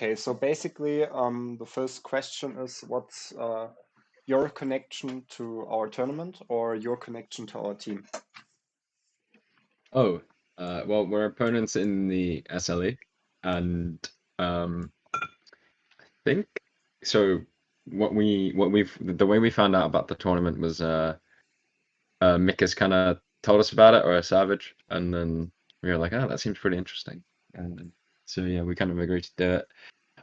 Okay, so basically, the first question is what's your connection to our tournament or your connection to our team? Oh, well, we're opponents in the SLE, and think so. The way we found out about the tournament was Mika's kind of told us about it, or a Savage, and then we were like, oh, that seems pretty interesting, and so yeah, we kind of agreed to do it.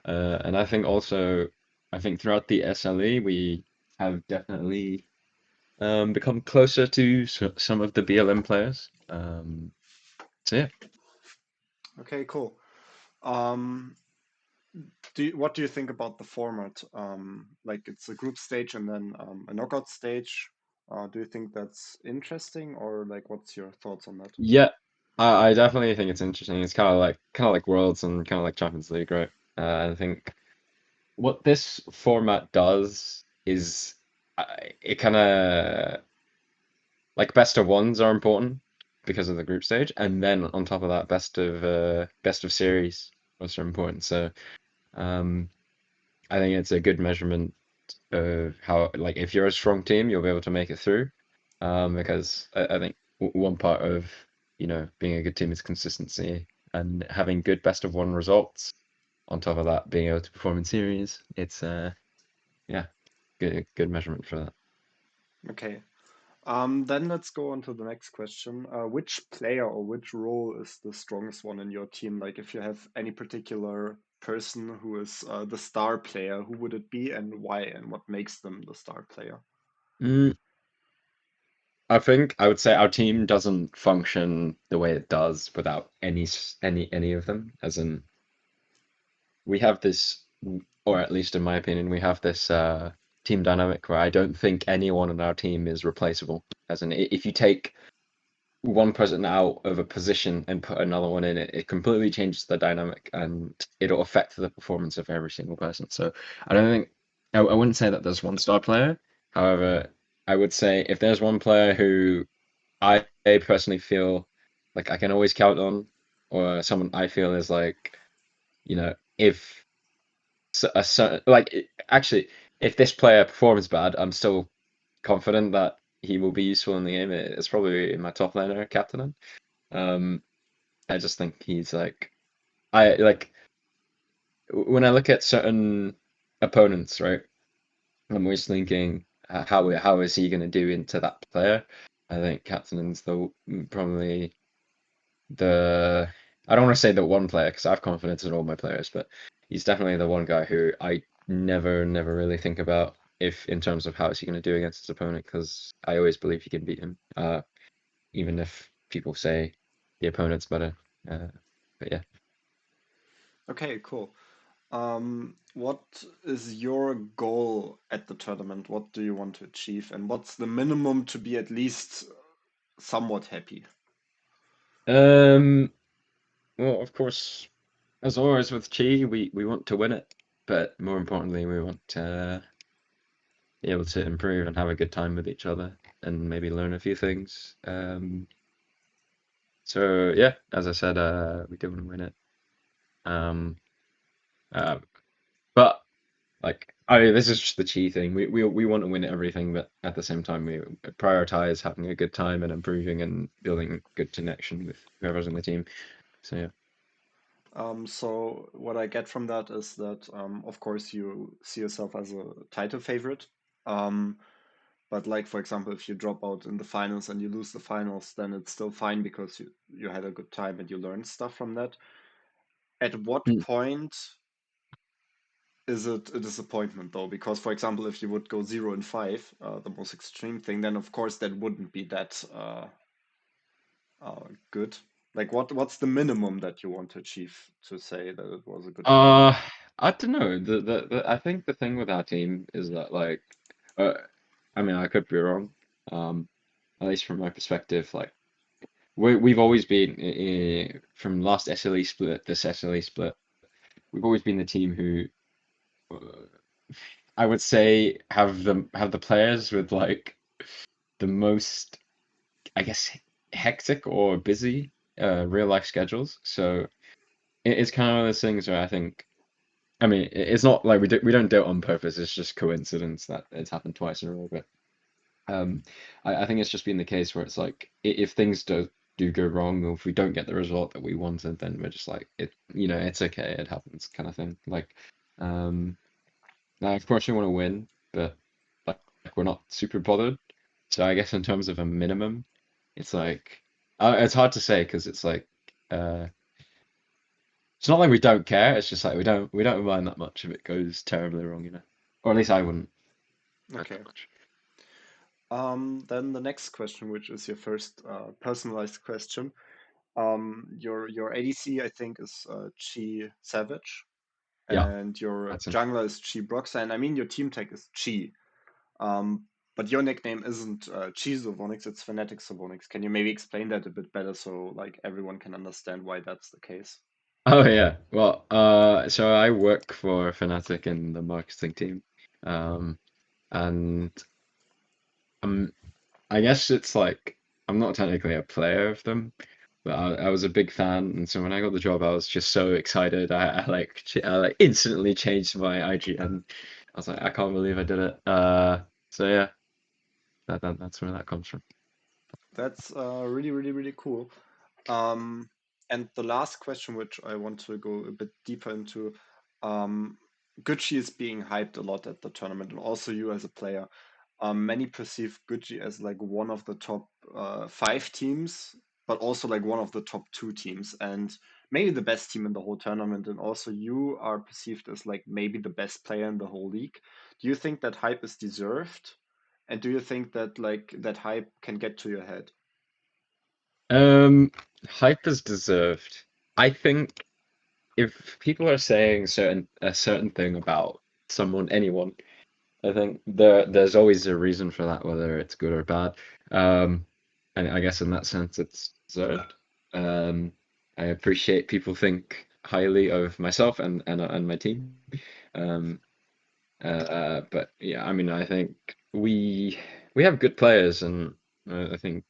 And I think also, I think throughout the SLE, we have definitely become closer to some of the BLM players. So yeah. Okay, cool. Um, what do you think about the format? Like it's a group stage and then a knockout stage. Do you think that's interesting, or like what's your thoughts on that? Yeah, I definitely think it's interesting. It's kind of like Worlds and kind of like Champions League, right? I think what this format does is it kind of like best of ones are important because of the group stage, and then on top of that, best of series also important. So um, I think it's a good measurement of how like if you're a strong team, you'll be able to make it through. Because I think one part of being a good team is consistency and having good best of one results. On top of that, being able to perform in series, it's yeah, good measurement for that. Okay. Then let's go on to the next question. Which player or which role is the strongest one in your team? Like, if you have any particular person who is the star player, who would it be and why, and what makes them the star player? Mm, I think I would say our team doesn't function the way it does without any of them. As in, we have this, or at least in my opinion, we have this team dynamic where I don't think anyone on our team is replaceable. As in, if you take one person out of a position and put another one in it, it completely changes the dynamic and it'll affect the performance of every single person. So I don't think I wouldn't say that there's one star player. However, I would say if there's one player who I personally feel like I can always count on, or someone I feel is like, if a certain actually, if this player performs bad, I'm still confident that he will be useful in the game. It's probably in my top laner captain. Um, I just think he's like I like when I look at certain opponents, right? I'm always thinking how is he going to do into that player? I think Captain's probably the I don't want to say the one player because I have confidence in all my players, but he's definitely the one guy who I never really think about if in terms of how is he going to do against his opponent because I always believe he can beat him, even if people say the opponent's better. Uh, but yeah. Okay, cool. What is your goal at the tournament? What do you want to achieve? And what's the minimum to be at least somewhat happy? Um. Well, of course, as always with Chi, we want to win it, but more importantly, we want to be able to improve and have a good time with each other and maybe learn a few things. So yeah, as I said, we do want to win it. Um, uh, but like, this is just the Chi thing. We want to win everything, but at the same time, we prioritize having a good time and improving and building good connection with whoever's on the team. So yeah. So what I get from that is that, of course, you see yourself as a title favorite. Um, but like, for example, if you drop out in the finals and you lose the finals, then it's still fine because you had a good time and you learned stuff from that. At what Mm. point is it a disappointment though? Because, for example, if you would go 0-5, the most extreme thing, then of course that wouldn't be that good. Like, what's the minimum that you want to achieve to say that it was a good tournament? Uh, I don't know. I think the thing with our team is that like, uh, I mean, I could be wrong. Um, at least from my perspective, like we've always been from last SLE split, this SLE split, we've always been the team who I would say have the players with like the most, I guess, hectic or busy real life schedules. So it's kind of one of those things where I think. I mean, it's not like we don't do it on purpose. It's just coincidence that it's happened twice in a row. But um, I think it's just been the case where it's like if things do go wrong, or if we don't get the result that we wanted, then we're just like it's okay, it happens, kind of thing. Like, um, now of course we want to win, but like we're not super bothered. So I guess in terms of a minimum, it's like it's hard to say because it's like uh, it's not like we don't care. It's just like we don't mind that much if it goes terribly wrong, or at least I wouldn't mind Okay. that much. Then the next question, which is your first personalized question. Your ADC, I think, is Chi Savage, Yeah, and your that's him. jungler is Chi Broxa, and I mean your team tag is Chi. Um, but your nickname isn't Chi Sovonix, it's Fnatic Sovonix. Can you maybe explain that a bit better so like everyone can understand why that's the case? Oh yeah. Well, so I work for Fnatic in the marketing team, um, and I'm I guess it's like I'm not technically a player of them, but I was a big fan, and so when I got the job, I was just so excited. I like instantly changed my IGN. I was like, I can't believe I did it. So yeah, that's where that comes from. That's really, really, really cool. Um, and the last question, which I want to go a bit deeper into, Gucci is being hyped a lot at the tournament, and also you as a player. Many perceive Gucci as like one of the top five teams, but also like one of the top two teams, and maybe the best team in the whole tournament. And also, you are perceived as like maybe the best player in the whole league. Do you think that hype is deserved? And do you think that like that hype can get to your head? Um, Hype is deserved. I think if people are saying a certain thing about anyone, I think there's always a reason for that, whether it's good or bad. Um, and I guess in that sense, it's deserved. Um, I appreciate people think highly of myself and my team. Um, but yeah, I mean, I think we have good players, and I think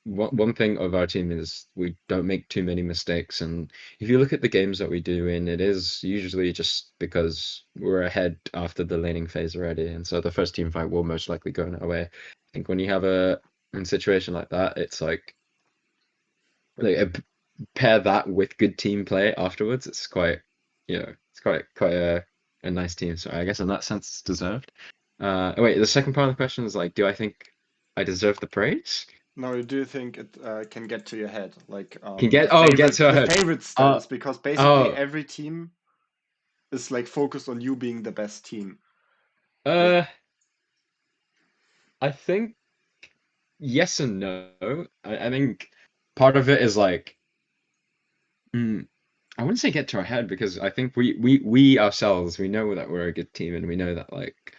one thing of our team is we don't make too many mistakes. And if you look at the games that we do in, it is usually just because we're ahead after the laning phase already. And so the first team fight will most likely go in our way. I think when you have a situation like that, it's like pair that with good team play afterwards. It's quite a nice team. So I guess in that sense, it's deserved. Wait, the second part of the question is like, do I think I deserve the praise? No, do you think it can get to your head, like Can get to our the head. favorite Uh status? Because basically oh every team is like focused on you being the best team. Like, uh I think yes and no. I think part of it is like mm, I wouldn't say get to our head because I think we ourselves we know that we're a good team and we know that like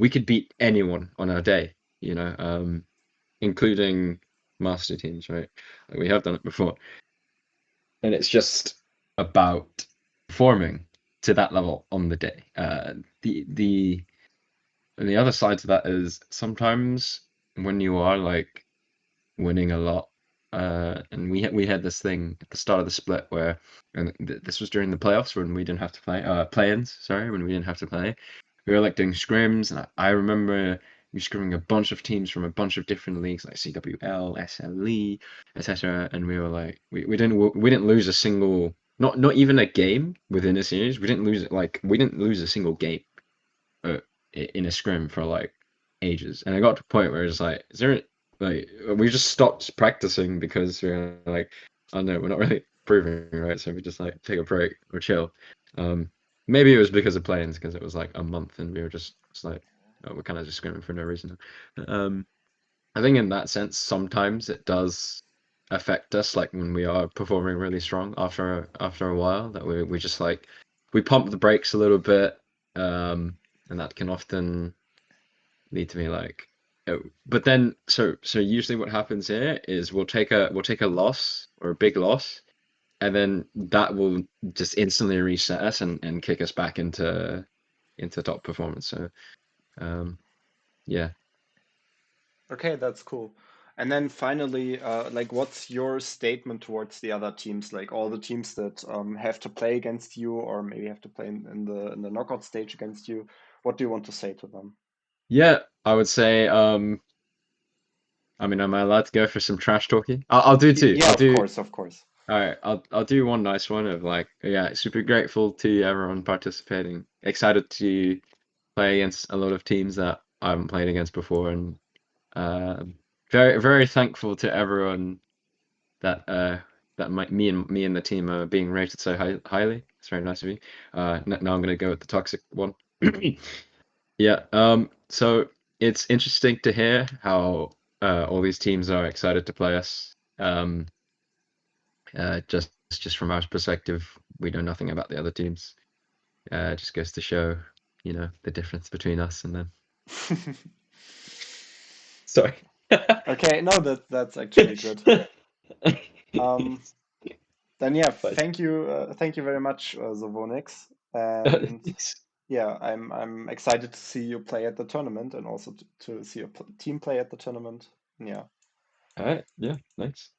we could beat anyone on our day, including master teams, right? Like we have done it before. And it's just about performing to that level on the day. The And the other side to that is sometimes when you are like winning a lot, and we had this thing at the start of the split where, and this was during the playoffs when we didn't have to play, play-ins, sorry, when we didn't have to play. We were like doing scrims, and I remember we scrimming a bunch of teams from a bunch of different leagues like CWL, SLE, etc. And we were like, we didn't lose a single, not even a game within a series. We didn't lose a single game uh, in a scrim for like ages, and I got to a point where it's like, is there like we just stopped practicing because we are like, oh no, we're not really improving, right? So we just like take a break or chill. Um, Maybe it was because of play-ins because it was like a month and we were just like, oh, we're kind of just scrimming for no reason. Um, I think in that sense, sometimes it does affect us, like when we are performing really strong after a while, that we just like we pump the brakes a little bit, and that can often lead to me like, oh. But then, so usually what happens here is we'll take a loss or a big loss, and then that will just instantly reset us and kick us back into top performance. So, um, yeah. okay, that's cool. And then finally, like, what's your statement towards the other teams? Like all the teams that have to play against you, or maybe have to play in the knockout stage against you. What do you want to say to them? Yeah, I would say, I mean, am I allowed to go for some trash talking? I'll do two. Yeah, I'll of do, course, of course. all right, I'll do one nice one of like, yeah, super grateful to everyone participating. Excited to play against a lot of teams that I haven't played against before, and very, very thankful to everyone that me and the team are being rated so highly. It's very nice of you. Now I'm gonna go with the toxic one. Yeah. So it's interesting to hear how all these teams are excited to play us. Just from our perspective, we know nothing about the other teams. It just goes to show, the difference between us and them. Sorry. Okay, no, that's actually good. Um, then yeah, But, thank you very much, Sovonix. And yeah, I'm excited to see you play at the tournament and also to see your team play at the tournament. Yeah. all right. Yeah. Nice.